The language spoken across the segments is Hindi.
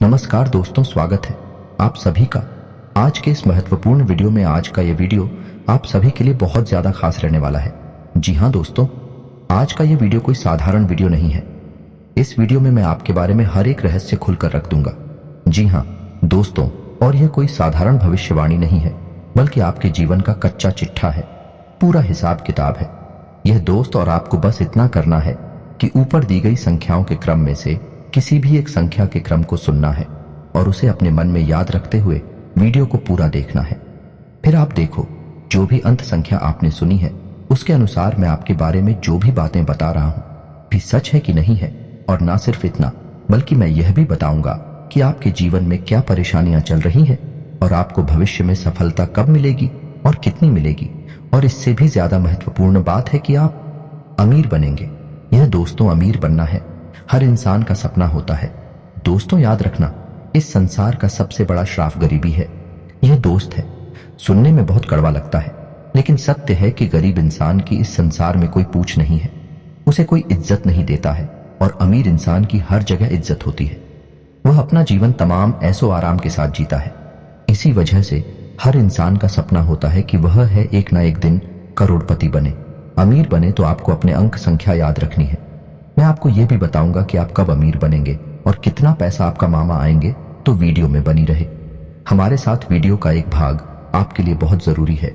नमस्कार दोस्तों, स्वागत है आप सभी का आज के इस महत्वपूर्ण वीडियो में। आज का ये वीडियो आप सभी के लिए बहुत ज्यादा खास रहने वाला है। जी हाँ दोस्तों, आज का ये वीडियो कोई साधारण वीडियो नहीं है। इस वीडियो में मैं आपके बारे में हर एक रहस्य खुलकर रख दूंगा। जी हाँ दोस्तों, और यह कोई साधारण भविष्यवाणी नहीं है, बल्कि आपके जीवन का कच्चा चिट्ठा है, पूरा हिसाब किताब है। यह दोस्त और आपको बस इतना करना है कि ऊपर दी गई संख्याओं के क्रम में से किसी भी एक संख्या के क्रम को सुनना है और उसे अपने मन में याद रखते हुए वीडियो को पूरा देखना है। फिर आप देखो, जो भी अंत संख्या आपने सुनी है उसके अनुसार मैं आपके बारे में जो भी बातें बता रहा हूं भी सच है कि नहीं है। और ना सिर्फ इतना, बल्कि मैं यह भी बताऊंगा कि आपके जीवन में क्या परेशानियां चल रही हैं और आपको भविष्य में सफलता कब मिलेगी और कितनी मिलेगी। और इससे भी ज्यादा महत्वपूर्ण बात है कि आप अमीर बनेंगे। यह दोस्तों, अमीर बनना है हर इंसान का सपना होता है। दोस्तों याद रखना, इस संसार का सबसे बड़ा श्राप गरीबी है। यह दोस्त है। सुनने में बहुत कड़वा लगता है, लेकिन सत्य है कि गरीब इंसान की इस संसार में कोई पूछ नहीं है, उसे कोई इज्जत नहीं देता है। और अमीर इंसान की हर जगह इज्जत होती है। वह अपना जीवन तमाम ऐसो आराम के साथ जीता है। इसी वजह से हर इंसान का सपना होता है कि वह है एक ना एक दिन करोड़पति बने। अमीर बने तो आपको अपने अंक संख्या याद रखनी है। मैं आपको यह भी बताऊंगा कि आप कब अमीर बनेंगे और कितना पैसा आपका मामा आएंगे, तो वीडियो में बनी रहे। हमारे साथ वीडियो का एक भाग आपके लिए बहुत जरूरी है।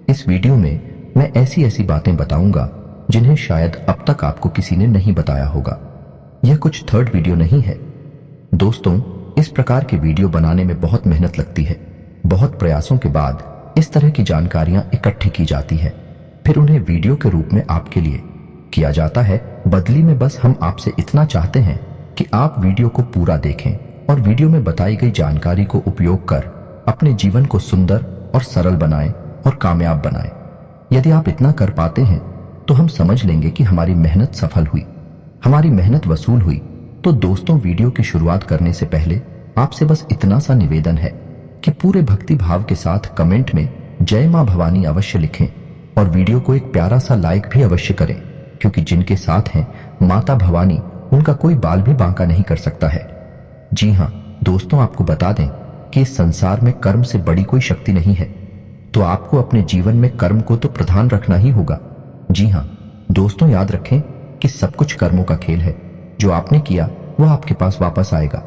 इस वीडियो में मैं ऐसी ऐसी बातें बताऊंगा जिन्हें शायद अब तक आपको किसी ने नहीं बताया होगा। यह कुछ थर्ड वीडियो नहीं है दोस्तों। इस प्रकार के वीडियो बनाने में बहुत मेहनत लगती है। बहुत प्रयासों के बाद इस तरह की जानकारियां इकट्ठी की जाती है, फिर उन्हें वीडियो के रूप में आपके लिए किया जाता है। बदली में बस हम आपसे इतना चाहते हैं कि आप वीडियो को पूरा देखें और वीडियो में बताई गई जानकारी को उपयोग कर अपने जीवन को सुंदर और सरल बनाएं और कामयाब बनाएं। यदि आप इतना कर पाते हैं तो हम समझ लेंगे कि हमारी मेहनत सफल हुई, हमारी मेहनत वसूल हुई। तो दोस्तों, वीडियो की शुरुआत करने से पहले आपसे बस इतना सा निवेदन है कि पूरे भक्ति भाव के साथ कमेंट में जय मां भवानी अवश्य लिखें और वीडियो को एक प्यारा सा लाइक भी अवश्य करें, क्योंकि जिनके साथ हैं माता भवानी, उनका कोई बाल भी बांका नहीं कर सकता है। जी हाँ दोस्तों, आपको बता दें कि इस संसार में कर्म से बड़ी कोई शक्ति नहीं है, तो आपको अपने जीवन में कर्म को तो प्रधान रखना ही होगा। जी हाँ दोस्तों, याद रखें कि सब कुछ कर्मों का खेल है। जो आपने किया वह आपके पास वापस आएगा।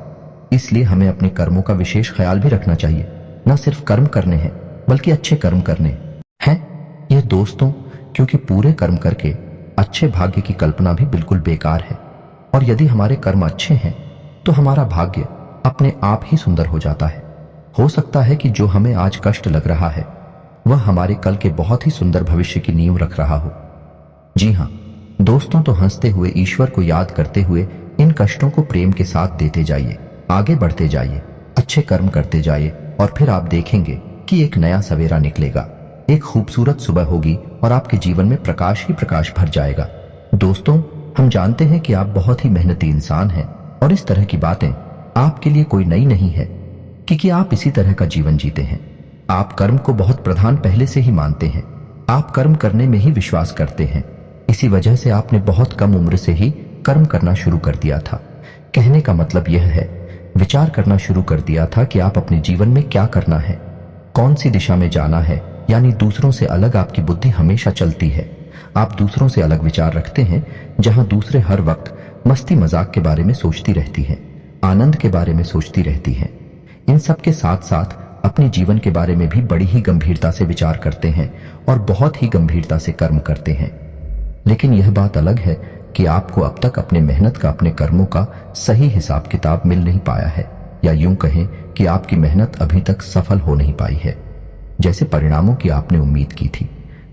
इसलिए हमें अपने कर्मों का विशेष ख्याल भी रखना चाहिए। न सिर्फ कर्म करने हैं, बल्कि अच्छे कर्म करने हैं यह दोस्तों, क्योंकि पूरे कर्म करके अच्छे भाग्य की कल्पना भी बिल्कुल बेकार है। और यदि हमारे कर्म अच्छे हैं तो हमारा भाग्य अपने आप ही सुंदर हो जाता है। हो सकता है कि जो हमें आज कष्ट लग रहा है वह हमारे कल के बहुत ही सुंदर भविष्य की नींव रख रहा हो। जी हाँ दोस्तों, तो हंसते हुए, ईश्वर को याद करते हुए इन कष्टों को प्रेम के साथ देते जाइए, आगे बढ़ते जाइए, अच्छे कर्म करते जाइए और फिर आप देखेंगे कि एक नया सवेरा निकलेगा, एक खूबसूरत सुबह होगी और आपके जीवन में प्रकाश ही प्रकाश भर जाएगा। दोस्तों, हम जानते हैं कि आप बहुत ही मेहनती इंसान हैं और इस तरह की बातें आपके लिए कोई नई नहीं है, क्योंकि आप इसी तरह का जीवन जीते हैं। आप कर्म को बहुत प्रधान पहले से ही मानते हैं। आप कर्म करने में ही विश्वास करते हैं। इसी वजह से आपने बहुत कम उम्र से ही कर्म करना शुरू कर दिया था। कहने का मतलब यह है, विचार करना शुरू कर दिया था कि आप अपने जीवन में क्या करना है, कौन सी दिशा में जाना है। यानी दूसरों से अलग आपकी बुद्धि हमेशा चलती है। आप दूसरों से अलग विचार रखते हैं, जहां दूसरे हर वक्त मस्ती मजाक के बारे में सोचती रहती हैं, आनंद के बारे में सोचती रहती हैं। इन सब के साथ साथ अपने जीवन के बारे में भी बड़ी ही गंभीरता से विचार करते हैं और बहुत ही गंभीरता से कर्म करते हैं। लेकिन यह बात अलग है कि आपको अब तक अपने मेहनत का, अपने कर्मों का सही हिसाब किताब मिल नहीं पाया है, या यूं कहें कि आपकी मेहनत अभी तक सफल हो नहीं पाई है। जैसे परिणामों की आपने उम्मीद की थी,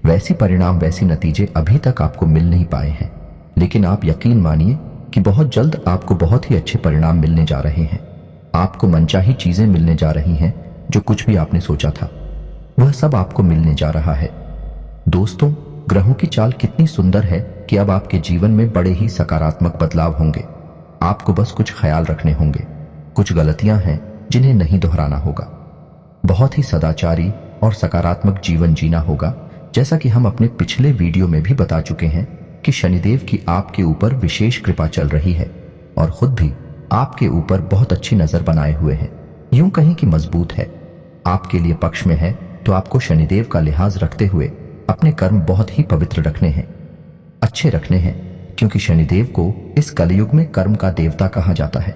वैसी परिणाम, वैसी नतीजे अभी तक आपको मिल नहीं पाए हैं। लेकिन आप यकीन मानिए कि बहुत जल्द आपको बहुत ही अच्छे परिणाम मिलने जा रहे हैं। आपको मनचाही चीजें मिलने जा रही हैं। जो कुछ भी आपने सोचा था वह सब आपको मिलने जा रहा है। दोस्तों, ग्रहों की चाल कितनी सुंदर है कि अब आपके जीवन में बड़े ही सकारात्मक बदलाव होंगे। आपको बस कुछ ख्याल रखने होंगे। कुछ गलतियां हैं जिन्हें नहीं दोहराना होगा। बहुत ही सदाचारी और सकारात्मक जीवन जीना होगा। जैसा कि हम अपने पिछले वीडियो में भी बता चुके हैं कि शनिदेव की आपके ऊपर विशेष कृपा चल रही है और खुद भी आपके ऊपर बहुत अच्छी नजर बनाए हुए है, यूं कहें कि मजबूत है, आपके लिए पक्ष में है, तो आपको शनिदेव का लिहाज रखते हुए अपने कर्म बहुत ही पवित्र रखने हैं, अच्छे रखने हैं, क्योंकि शनिदेव को इस कलयुग में कर्म का देवता कहा जाता है।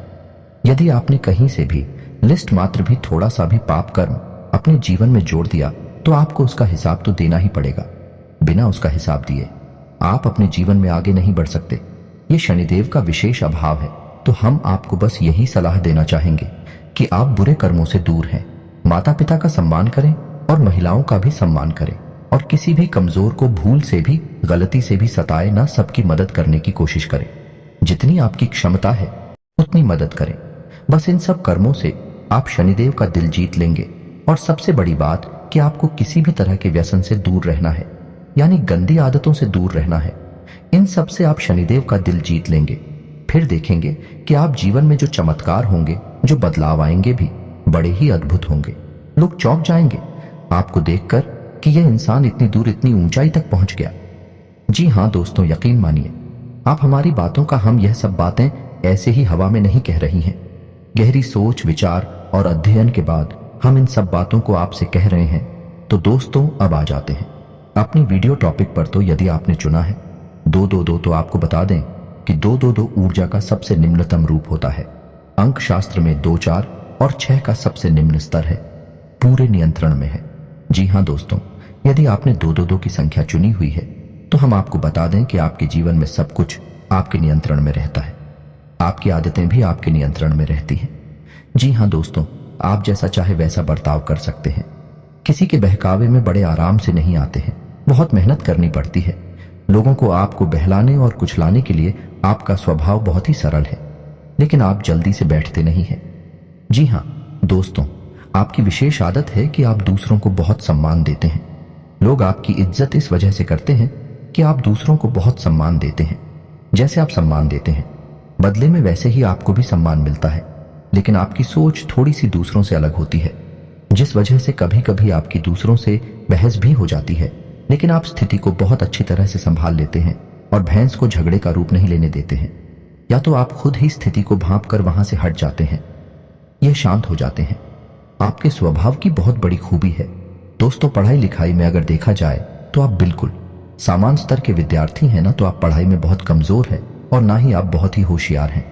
यदि आपने कहीं से भी लिस्ट मात्र भी थोड़ा सा भी पाप कर्म अपने जीवन में जोड़ दिया तो आपको उसका हिसाब तो देना ही पड़ेगा। बिना उसका हिसाब दिए आप अपने जीवन में आगे नहीं बढ़ सकते। ये शनिदेव का विशेष अभाव है। तो हम आपको बस यही सलाह देना चाहेंगे कि आप बुरे कर्मों से दूर हैं, माता पिता का सम्मान करें और महिलाओं का भी सम्मान करें, और किसी भी कमजोर को भूल से भी गलती से भी सताए ना, सबकी मदद करने की कोशिश करें। जितनी आपकी क्षमता है उतनी मदद करें। बस इन सब कर्मों से आप शनिदेव का दिल जीत लेंगे। और सबसे बड़ी बात कि आपको किसी भी तरह के व्यसन से दूर रहना है, यानी गंदी आदतों से दूर रहना है। इन सब से आप शनिदेव का दिल जीत लेंगे। फिर देखेंगे कि आप जीवन में जो चमत्कार होंगे, जो बदलाव आएंगे भी बड़े ही अद्भुत होंगे। लोग चौंक जाएंगे आपको देखकर कि यह इंसान इतनी दूर इतनी ऊंचाई तक पहुंच गया। जी हाँ दोस्तों, यकीन मानिए आप हमारी बातों का, हम यह सब बातें ऐसे ही हवा में नहीं कह रही हैं। गहरी सोच विचार और अध्ययन के बाद हम इन सब बातों को आपसे कह रहे हैं। तो दोस्तों अब आ जाते हैं अपनी वीडियो टॉपिक पर। तो यदि आपने चुना है 222, तो आपको बता दें कि 222 ऊर्जा का सबसे निम्नतम रूप होता है। अंक शास्त्र में 2, 4 और 6 का सबसे निम्न स्तर है, पूरे नियंत्रण में है। जी हाँ दोस्तों, यदि आपने 222 की संख्या चुनी हुई है तो हम आपको बता दें कि आपके जीवन में सब कुछ आपके नियंत्रण में रहता है। आपकी आदतें भी आपके नियंत्रण में रहती हैं। जी हाँ दोस्तों, आप जैसा चाहे वैसा बर्ताव कर सकते हैं। किसी के बहकावे में बड़े आराम से नहीं आते हैं, बहुत मेहनत करनी पड़ती है। लोगों को आपको बहलाने और कुचलाने के लिए आपका स्वभाव बहुत ही सरल है, लेकिन आप जल्दी से बैठते नहीं हैं। जी हाँ दोस्तों, आपकी विशेष आदत है कि आप दूसरों को बहुत सम्मान देते हैं। लोग आपकी इज्जत इस वजह से करते हैं कि आप दूसरों को बहुत सम्मान देते हैं। जैसे आप सम्मान देते हैं, बदले में वैसे ही आपको भी सम्मान मिलता है। लेकिन आपकी सोच थोड़ी सी दूसरों से अलग होती है, जिस वजह से कभी कभी आपकी दूसरों से बहस भी हो जाती है। लेकिन आप स्थिति को बहुत अच्छी तरह से संभाल लेते हैं और भैंस को झगड़े का रूप नहीं लेने देते हैं। या तो आप खुद ही स्थिति को भांप कर वहां से हट जाते हैं, यह शांत हो जाते हैं। आपके स्वभाव की बहुत बड़ी खूबी है दोस्तों। पढ़ाई लिखाई में अगर देखा जाए तो आप बिल्कुल सामान्य स्तर के विद्यार्थी हैं ना, तो आप पढ़ाई में बहुत कमजोर है और ना ही आप बहुत ही होशियार हैं।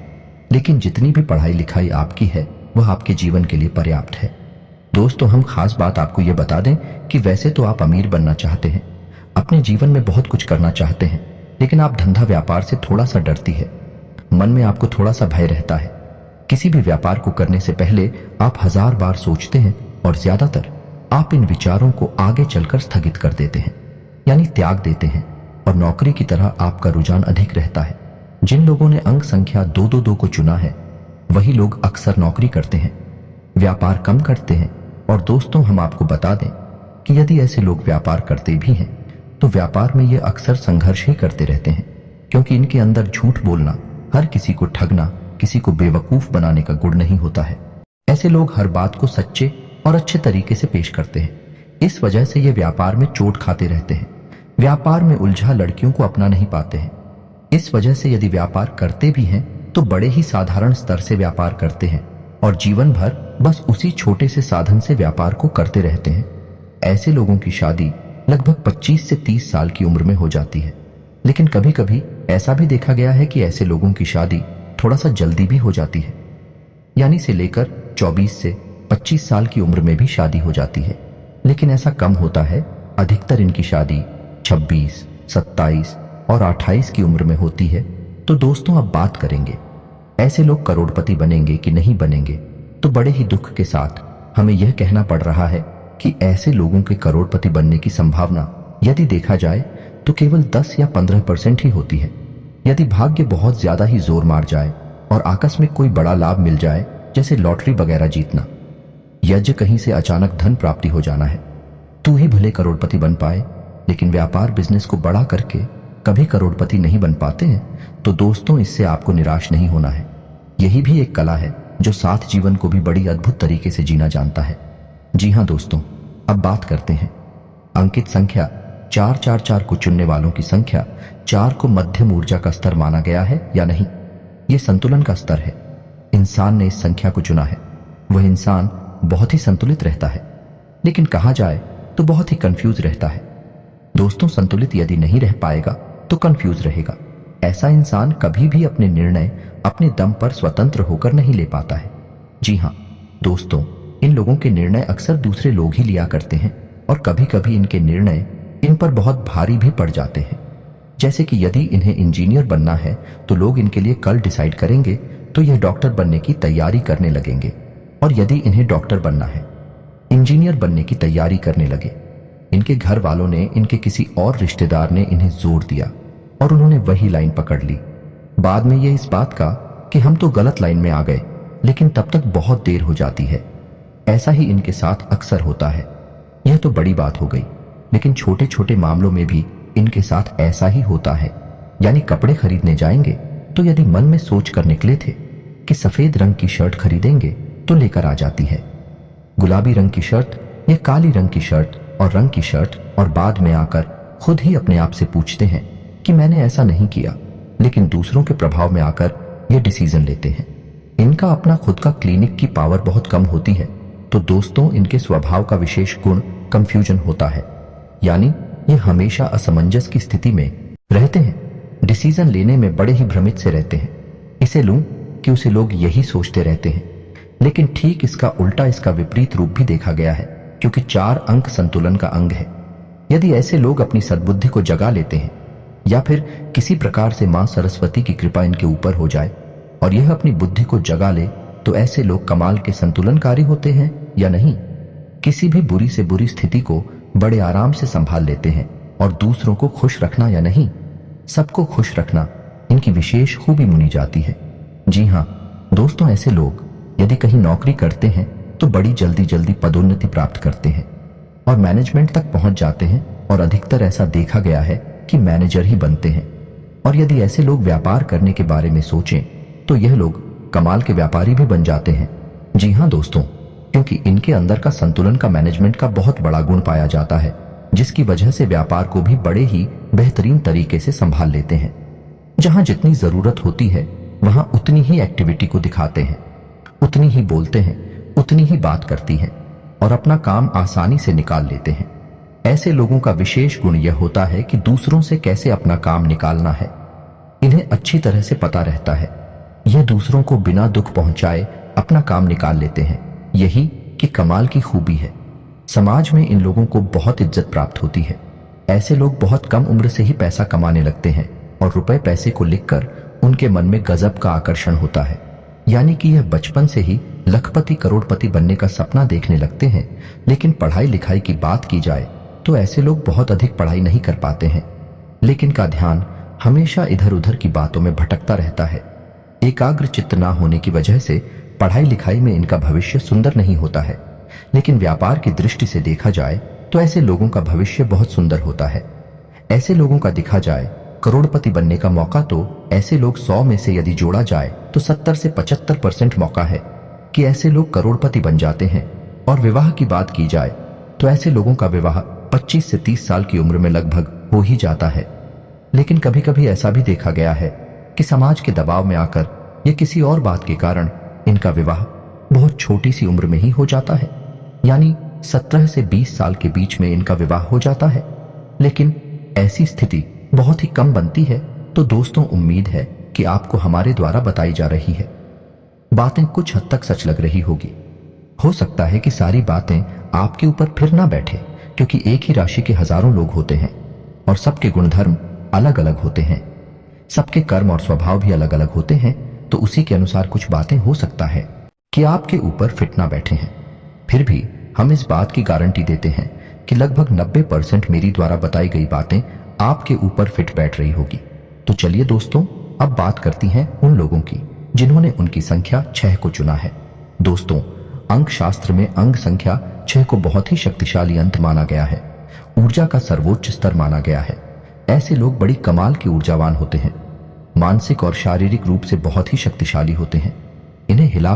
लेकिन जितनी भी पढ़ाई लिखाई आपकी है वह आपके जीवन के लिए पर्याप्त है। दोस्तों हम खास बात आपको यह बता दें कि वैसे तो आप अमीर बनना चाहते हैं, अपने जीवन में बहुत कुछ करना चाहते हैं, लेकिन आप धंधा व्यापार से थोड़ा सा डरती है। मन में आपको थोड़ा सा भय रहता है। किसी भी व्यापार को करने से पहले आप 1000 बार सोचते हैं और ज्यादातर आप इन विचारों को आगे चलकर स्थगित कर देते हैं, यानी त्याग देते हैं। और नौकरी की तरह आपका रुझान अधिक रहता है। जिन लोगों ने अंक संख्या 222 को चुना है वही लोग अक्सर नौकरी करते हैं, व्यापार कम करते हैं। और दोस्तों हम आपको बता दें कि यदि ऐसे लोग व्यापार करते भी हैं तो व्यापार में ये अक्सर संघर्ष ही करते रहते हैं, क्योंकि इनके अंदर झूठ बोलना, हर किसी को ठगना, किसी को बेवकूफ बनाने का गुण नहीं होता है। ऐसे लोग हर बात को सच्चे और अच्छे तरीके से पेश करते हैं। इस वजह से ये व्यापार में चोट खाते रहते हैं। व्यापार में उलझा लड़कियों को अपना नहीं पाते हैं। इस वजह से यदि व्यापार करते भी हैं तो बड़े ही साधारण स्तर से व्यापार करते हैं और जीवन भर बस उसी छोटे से साधन से व्यापार को करते रहते हैं। ऐसे लोगों की शादी लगभग 25 से 30 साल की उम्र में हो जाती है। लेकिन कभी कभी ऐसा भी देखा गया है कि ऐसे लोगों की शादी थोड़ा सा जल्दी भी हो जाती है, यानी से लेकर 24 से 25 साल की उम्र में भी शादी हो जाती है। लेकिन ऐसा कम होता है, अधिकतर इनकी शादी 26, 27 और 28 की उम्र में होती है। तो दोस्तों अब बात करेंगे ऐसे लोग करोड़पति बनेंगे कि नहीं बनेंगे। तो बड़े ही दुख के साथ हमें यह कहना पड़ रहा है कि ऐसे लोगों के करोड़पति बनने की संभावना यदि देखा जाए तो केवल 10 या 15% ही होती है। यदि भाग्य बहुत ज्यादा ही जोर मार जाए और आकस्मिक कोई बड़ा लाभ मिल जाए, जैसे लॉटरी वगैरह जीतना, यज्ञ कहीं से अचानक धन प्राप्ति हो जाना है, तू ही भले करोड़पति बन पाए। लेकिन व्यापार बिजनेस को बड़ा करके कभी करोड़पति नहीं बन पाते हैं। तो दोस्तों इससे आपको निराश नहीं होना है। यही भी एक कला है जो साथ जीवन को भी बड़ी अद्भुत तरीके से जीना जानता है। जी हाँ दोस्तों, अब बात करते हैं अंकित संख्या 444 को चुनने वालों की संख्या 4 को मध्यम ऊर्जा का स्तर माना गया है या नहीं। ये संतुलन का स्तर है। इंसान ने इस संख्या को चुना है वह इंसान बहुत ही संतुलित रहता है, लेकिन कहा जाए तो बहुत ही कंफ्यूज रहता है। दोस्तों, संतुलित यदि नहीं रह पाएगा तो कंफ्यूज रहेगा। ऐसा इंसान कभी भी अपने निर्णय अपने दम पर स्वतंत्र होकर नहीं ले पाता है। जी हाँ दोस्तों, इन लोगों के निर्णय अक्सर दूसरे लोग ही लिया करते हैं और कभी कभी इनके निर्णय इन पर बहुत भारी भी पड़ जाते हैं। जैसे कि यदि इन्हें इंजीनियर बनना है तो लोग इनके लिए कल डिसाइड करेंगे तो यह डॉक्टर बनने की तैयारी करने लगेंगे, और यदि इन्हें डॉक्टर बनना है, इंजीनियर बनने की तैयारी करने लगे। इनके घर वालों ने, इनके किसी और रिश्तेदार ने इन्हें जोर दिया और उन्होंने वही लाइन पकड़ ली। बाद में ये इस बात का कि हम तो गलत लाइन में आ गए, लेकिन तब तक बहुत देर हो जाती है। ऐसा ही इनके साथ अक्सर होता है। यह तो बड़ी बात हो गई, लेकिन छोटे छोटे मामलों में भी इनके साथ ऐसा ही होता है। यानी कपड़े खरीदने जाएंगे तो यदि मन में सोच कर निकले थे कि सफेद रंग की शर्ट खरीदेंगे तो लेकर आ जाती है गुलाबी रंग की शर्ट या काली रंग की शर्ट और रंग की शर्ट, और बाद में आकर खुद ही अपने आप से पूछते हैं कि मैंने ऐसा नहीं किया, लेकिन दूसरों के प्रभाव में आकर ये डिसीजन लेते हैं। इनका अपना खुद का क्लिनिक की पावर बहुत कम होती है। तो दोस्तों, इनके स्वभाव का विशेष गुण कंफ्यूजन होता है, यानी ये हमेशा असमंजस की स्थिति में रहते हैं। डिसीजन लेने में बड़े ही भ्रमित से रहते हैं। इसे लूं कि उसे लोग यही सोचते रहते हैं, लेकिन ठीक इसका उल्टा, इसका विपरीत रूप भी देखा गया है, क्योंकि 4 अंक संतुलन का अंग है। यदि ऐसे लोग अपनी सद्बुद्धि को जगा लेते हैं या फिर किसी प्रकार से मां सरस्वती की कृपा इनके ऊपर हो जाए और यह अपनी बुद्धि को जगा ले, तो ऐसे लोग कमाल के संतुलनकारी होते हैं या नहीं। किसी भी बुरी से बुरी स्थिति को बड़े आराम से संभाल लेते हैं, और दूसरों को खुश रखना या नहीं, सबको खुश रखना इनकी विशेष खूबी मानी जाती है। जी हाँ दोस्तों, ऐसे लोग यदि कहीं नौकरी करते हैं तो बड़ी जल्दी जल्दी पदोन्नति प्राप्त करते हैं और मैनेजमेंट तक पहुंच जाते हैं, और अधिकतर ऐसा देखा गया है कि मैनेजर ही बनते हैं। और यदि ऐसे लोग व्यापार करने के बारे में सोचें तो यह लोग कमाल के व्यापारी भी बन जाते हैं। जी हाँ दोस्तों, क्योंकि इनके अंदर का संतुलन का मैनेजमेंट का बहुत बड़ा गुण पाया जाता है, जिसकी वजह से व्यापार को भी बड़े ही बेहतरीन तरीके से संभाल लेते हैं। जहां जितनी जरूरत होती है वहां उतनी ही एक्टिविटी को दिखाते हैं, उतनी ही बोलते हैं, उतनी ही बात करती हैं और अपना काम आसानी से निकाल लेते हैं। ऐसे लोगों का विशेष गुण यह होता है कि दूसरों से कैसे अपना काम निकालना है इन्हें अच्छी तरह से पता रहता है। यह दूसरों को बिना दुख पहुंचाए अपना काम निकाल लेते हैं। यही कि कमाल की खूबी है। समाज में इन लोगों को बहुत इज्जत प्राप्त होती है। ऐसे लोग बहुत कम उम्र से ही पैसा कमाने लगते हैं और रुपए पैसे को लिखकर उनके मन में गजब का आकर्षण होता है। यानी कि यह बचपन से ही लखपति करोड़पति बनने का सपना देखने लगते हैं। लेकिन पढ़ाई लिखाई की बात की जाए तो ऐसे लोग बहुत अधिक पढ़ाई नहीं कर पाते हैं, लेकिन का ध्यान हमेशा इधर उधर की बातों में भटकता रहता है। एकाग्र चित्त ना होने की वजह से पढ़ाई लिखाई में इनका भविष्य सुंदर नहीं होता है, लेकिन व्यापार की दृष्टि से देखा जाए तो ऐसे लोगों का भविष्य बहुत सुंदर होता है। ऐसे लोगों का दिखा जाए करोड़पति बनने का मौका तो ऐसे लोग 100 में से यदि जोड़ा जाए तो 70 से 75% मौका है कि ऐसे लोग करोड़पति बन जाते हैं। और विवाह की बात की जाए तो ऐसे लोगों का विवाह 25 से 30 साल की उम्र में लगभग हो ही जाता है। लेकिन कभी कभी ऐसा भी देखा गया है कि समाज के दबाव में आकर या किसी और बात के कारण इनका विवाह बहुत छोटी सी उम्र में ही हो जाता है, यानी 17 से 20 साल के बीच में इनका विवाह हो जाता है। लेकिन ऐसी स्थिति बहुत ही कम बनती है। तो दोस्तों, उम्मीद है कि आपको हमारे द्वारा बताई जा रही है बातें कुछ हद तक सच लग रही होगी। हो सकता है कि सारी बातें आपके ऊपर फिर ना बैठे, क्योंकि एक ही राशि के हजारों लोग होते हैं और सबके गुणधर्म अलग अलग होते हैं, सबके कर्म और स्वभाव भी अलग अलग होते हैं। तो उसी के अनुसार कुछ बातें हो सकता है कि आपके ऊपर फिट ना बैठे हैं। फिर भी हम इस बात की गारंटी देते हैं कि लगभग 90% मेरी द्वारा बताई गई बातें आपके ऊपर फिट बैठ रही होगी। तो चलिए दोस्तों, अब बात करती हैं उन लोगों की जिन्होंने उनकी संख्या 6 को चुना है। दोस्तों, अंक शास्त्र में अंक संख्या 6 को बहुत ही शक्तिशाली अंक माना गया है, ऊर्जा का सर्वोच्च स्तर माना गया है। ऐसे लोग बड़ी कमाल के ऊर्जावान होते हैं, मानसिक और शारीरिक रूप से बहुत ही शक्तिशाली होते हैं। इन्हें हिला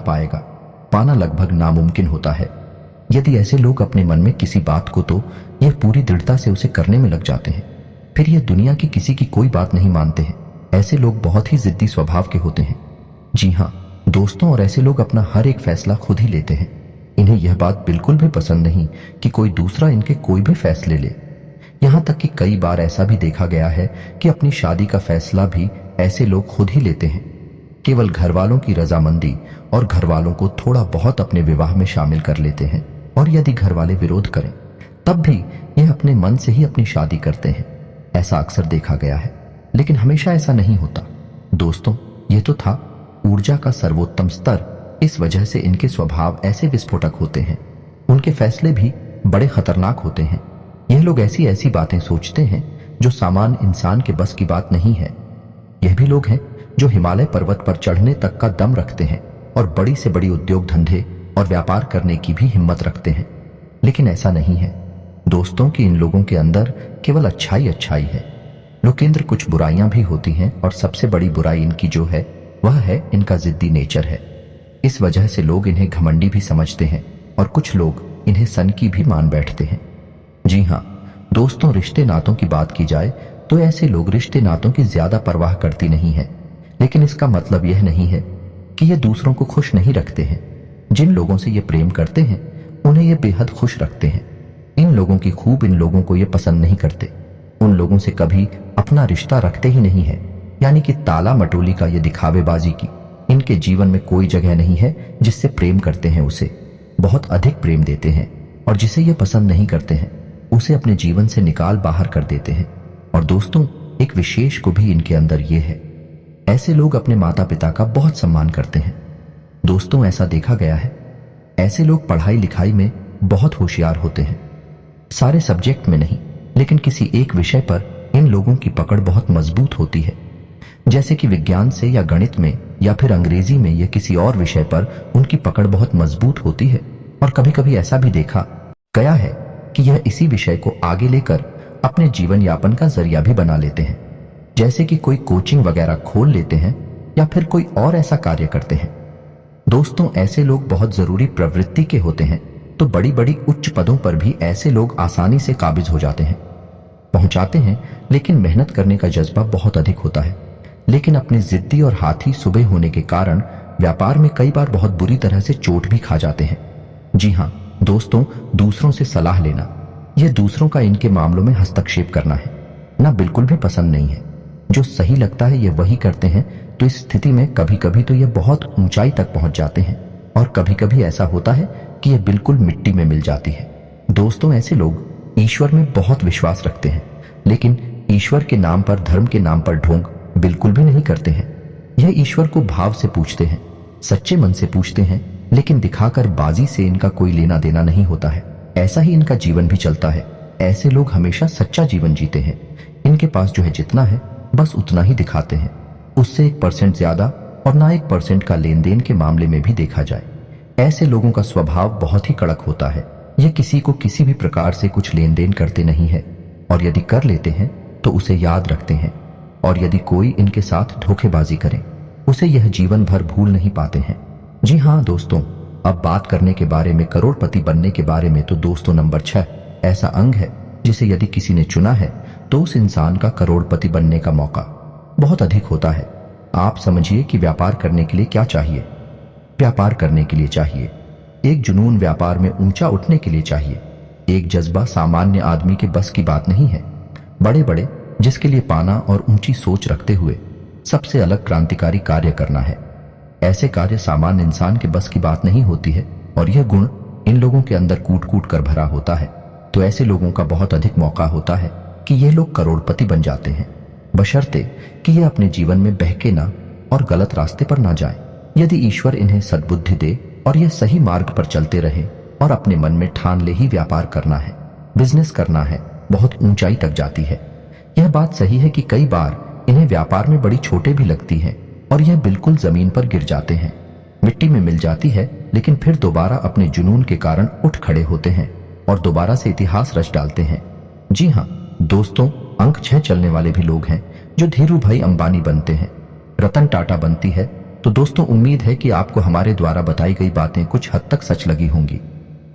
पाना लगभग नामुमकिन होता है। यदि ऐसे लोग अपने मन में किसी बात को तो यह पूरी दृढ़ता से उसे करने में लग जाते हैं, फिर यह दुनिया की किसी की कोई बात नहीं मानते हैं। ऐसे लोग बहुत ही जिद्दी स्वभाव के होते हैं। जी हाँ, दोस्तों, और ऐसे लोग अपना हर एक फैसला खुद ही लेते हैं। इन्हें यह बात बिल्कुल भी पसंद नहीं कि कोई दूसरा इनके कोई भी फैसले ले। यहाँ तक कि कई बार ऐसा भी देखा गया है कि अपनी शादी का फैसला भी ऐसे लोग खुद ही लेते हैं, केवल घर वालों की रजामंदी और घर वालों को थोड़ा बहुत अपने विवाह में शामिल कर लेते हैं। और यदि घर वाले विरोध करें तब भी यह अपने मन से ही अपनी शादी करते हैं। ऐसा अक्सर देखा गया है, लेकिन हमेशा ऐसा नहीं होता। दोस्तों, यह तो था ऊर्जा का सर्वोत्तम स्तर। इस वजह से इनके स्वभाव ऐसे विस्फोटक होते हैं। उनके फैसले भी बड़े खतरनाक होते हैं। यह लोग ऐसी ऐसी बातें सोचते हैं जो सामान्य इंसान के बस की बात नहीं है। यह भी लोग हैं जो हिमालय पर्वत पर चढ़ने तक का दम रखते हैं और बड़ी से बड़ी उद्योग धंधे और व्यापार करने की भी हिम्मत रखते हैं। लेकिन ऐसा नहीं है दोस्तों कि इन लोगों के अंदर केवल अच्छाई अच्छाई है। लोग केंद्र कुछ बुराइयां भी होती हैं, और सबसे बड़ी बुराई इनकी जो है वह है इनका जिद्दी नेचर है। इस वजह से लोग इन्हें घमंडी भी समझते हैं और कुछ लोग इन्हें सनकी भी मान बैठते हैं। जी हाँ दोस्तों, रिश्ते नातों की बात की जाए तो ऐसे लोग रिश्ते नातों की ज्यादा परवाह करती नहीं है। लेकिन इसका मतलब यह नहीं है कि ये दूसरों को खुश नहीं रखते हैं। जिन लोगों से ये प्रेम करते हैं उन्हें ये बेहद खुश रखते हैं। इन लोगों की खूब इन लोगों को ये पसंद नहीं करते। उन लोगों से कभी अपना रिश्ता रखते ही नहीं है। यानी कि ताला मटोली का ये दिखावेबाजी की इनके जीवन में कोई जगह नहीं है। जिससे प्रेम करते हैं उसे बहुत अधिक प्रेम देते हैं, और जिसे ये पसंद नहीं करते हैं उसे अपने जीवन से निकाल बाहर कर देते हैं। और दोस्तों, एक विशेष को भी इनके अंदर ये है, ऐसे लोग अपने माता पिता का बहुत सम्मान करते हैं। दोस्तों, ऐसा देखा गया है ऐसे लोग पढ़ाई लिखाई में बहुत होशियार होते हैं। सारे सब्जेक्ट में नहीं, लेकिन किसी एक विषय पर इन लोगों की पकड़ बहुत मजबूत होती है। जैसे कि विज्ञान से या गणित में या फिर अंग्रेजी में या किसी और विषय पर उनकी पकड़ बहुत मजबूत होती है। और कभी कभी ऐसा भी देखा गया है कि यह इसी विषय को आगे लेकर अपने जीवन यापन का जरिया भी बना लेते हैं। जैसे कि कोई कोचिंग वगैरह खोल लेते हैं या फिर कोई और ऐसा कार्य करते हैं। दोस्तों, ऐसे लोग बहुत जरूरी प्रवृत्ति के होते हैं, तो बड़ी बड़ी उच्च पदों पर भी ऐसे लोग आसानी से काबिज हो जाते हैं, पहुंचाते हैं। लेकिन मेहनत करने का जज्बा बहुत अधिक होता है। लेकिन अपने जिद्दी और हाथी सुबह होने के कारण व्यापार में कई बार बहुत बुरी तरह से चोट भी खा जाते हैं। जी हाँ दोस्तों, दूसरों से सलाह लेना, यह दूसरों का इनके मामलों में हस्तक्षेप करना है ना, बिल्कुल भी पसंद नहीं है। जो सही लगता है ये वही करते हैं। तो इस स्थिति में कभी कभी तो ये बहुत ऊंचाई तक पहुंच जाते हैं, और कभी कभी ऐसा होता है कि ये बिल्कुल मिट्टी में मिल जाती है। दोस्तों, ऐसे लोग ईश्वर में बहुत विश्वास रखते हैं, लेकिन ईश्वर के नाम पर, धर्म के नाम पर ढोंग बिल्कुल भी नहीं करते हैं। यह ईश्वर को भाव से पूछते हैं, सच्चे मन से पूछते हैं, लेकिन दिखाकर बाजी से इनका कोई लेना देना नहीं होता है। ऐसा ही इनका जीवन भी चलता है। ऐसे लोग हमेशा सच्चा जीवन जीते हैं। इनके पास जो है जितना है बस उतना ही दिखाते हैं, उससे 1% ज्यादा और ना 1% का लेन देन के मामले में भी देखा जाए। ऐसे लोगों का स्वभाव बहुत ही कड़क होता है। यह किसी को किसी भी प्रकार से कुछ लेन देन करते नहीं है, और यदि कर लेते हैं तो उसे याद रखते हैं। और यदि कोई इनके साथ धोखेबाजी करे उसे यह जीवन भर भूल नहीं पाते हैं। जी हाँ दोस्तों, अब बात करने के बारे में करोड़पति बनने के बारे में, तो दोस्तों नंबर 6 ऐसा अंग है जिसे यदि किसी ने चुना है तो उस इंसान का करोड़पति बनने का मौका बहुत अधिक होता है। आप समझिए कि व्यापार करने के लिए क्या चाहिए। व्यापार करने के लिए चाहिए एक जुनून, व्यापार में ऊंचा उठने के लिए चाहिए एक जज्बा। सामान्य आदमी के बस की बात नहीं है। बड़े बड़े जिसके लिए पाना और ऊंची सोच रखते हुए सबसे अलग क्रांतिकारी कार्य करना है। ऐसे कार्य सामान्य इंसान के बस की बात नहीं होती है, और यह गुण इन लोगों के अंदर कूट कूट कर भरा होता है। तो ऐसे लोगों का बहुत अधिक मौका होता है कि ये लोग करोड़पति बन जाते हैं, बशर्ते कि ये अपने जीवन में बहके ना और गलत रास्ते पर ना जाए। यदि ईश्वर इन्हें सद्बुद्धि दे और यह सही मार्ग पर चलते रहे और अपने मन में ठान ले ही व्यापार करना है, बिजनेस करना है, बहुत ऊंचाई तक जाती है। यह बात सही है कि कई बार इन्हें व्यापार में बड़ी चोटें भी लगती हैं और यह बिल्कुल जमीन पर गिर जाते हैं, मिट्टी में मिल जाती है, लेकिन फिर दोबारा अपने जुनून के कारण उठ खड़े होते हैं और दोबारा से इतिहास रच डालते हैं। जी हाँ दोस्तों, अंक 6 चलने वाले भी लोग हैं जो धीरू भाई अंबानी बनते हैं, रतन टाटा बनती है। तो दोस्तों, उम्मीद है कि आपको हमारे द्वारा बताई गई बातें कुछ हद तक सच लगी होंगी।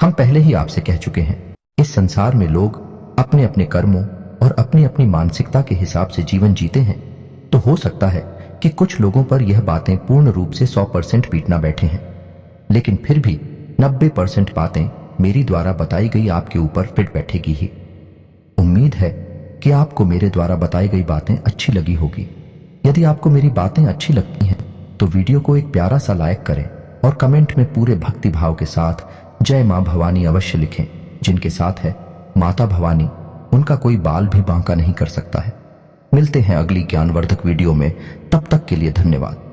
हम पहले ही आपसे कह चुके हैं, इस संसार में लोग अपने अपने कर्मों और अपनी अपनी मानसिकता के हिसाब से जीवन जीते हैं। तो हो सकता है कि कुछ लोगों पर यह बातें पूर्ण रूप से 100% बीतना बैठे हैं, लेकिन फिर भी 90% बातें मेरी द्वारा बताई गई आपके ऊपर फिट बैठेगी ही। उम्मीद है कि आपको मेरे द्वारा बताई गई बातें अच्छी लगी होगी। यदि आपको मेरी बातें अच्छी लगती हैं तो वीडियो को एक प्यारा सा लाइक करें और कमेंट में पूरे भक्ति भाव के साथ जय मां भवानी अवश्य लिखें। जिनके साथ है माता भवानी, उनका कोई बाल भी बांका नहीं कर सकता है। मिलते हैं अगली ज्ञानवर्धक वीडियो में, तब तक के लिए धन्यवाद।